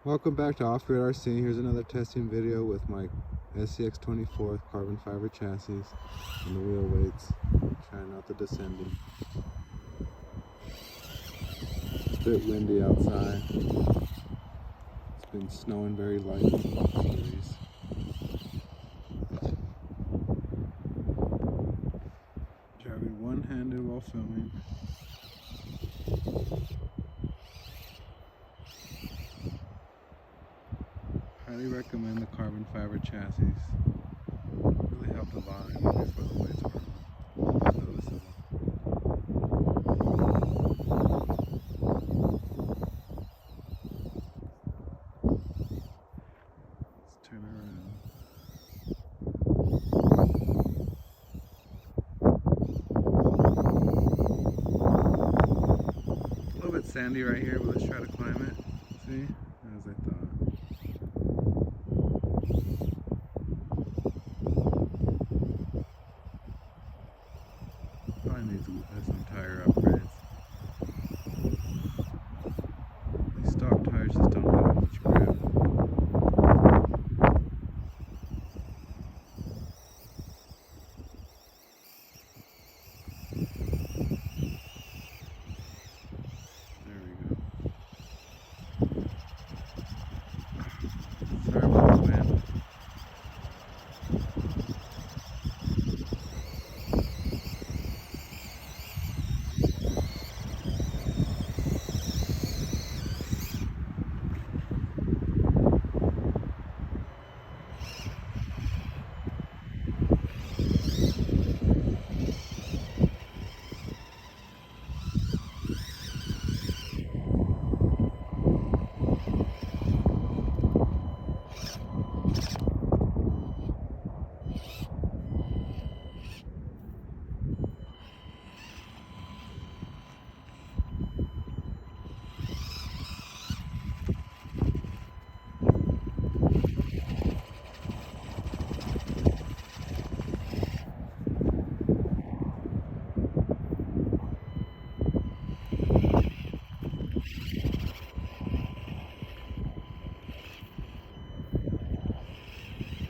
Welcome back to Off-Grid RC. Here's another testing video with my Scx24 carbon fiber chassis and the wheel weights. Trying out the descending. It's a bit windy outside. It's been snowing very lightly. Driving one-handed while filming. Highly recommend the carbon fiber chassis. Really helped a lot before the weights were noticeable. Let's turn around. A little bit sandy right here, but let's try to climb it. See? As I thought. Probably needs some tire upgrades. These stock tires just don't have much grip. There we go. Sorry about the wind.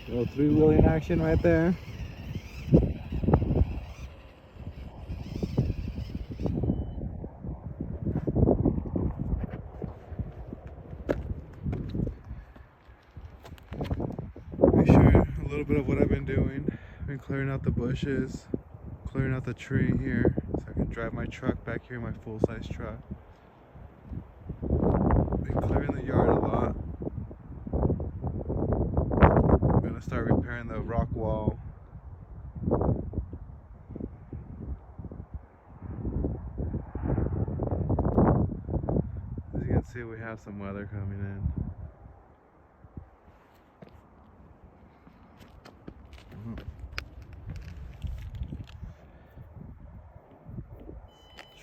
Little three-wheeling action right there. Let me show you a little bit of what I've been doing. I've been clearing out the bushes, clearing out the tree here, so I can drive my truck back here, my full-size truck. Been clearing the yard a lot. Start repairing the rock wall. As you can see, we have some weather coming in.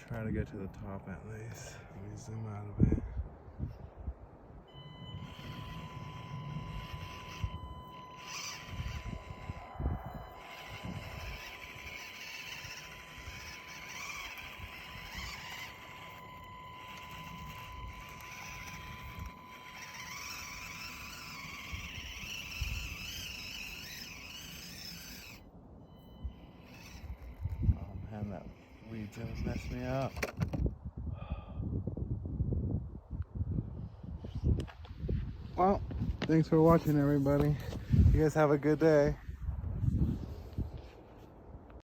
Try to get to the top at least. Let me zoom out a bit. Man, that weed's gonna mess me up. Well, thanks for watching, everybody. You guys have a good day.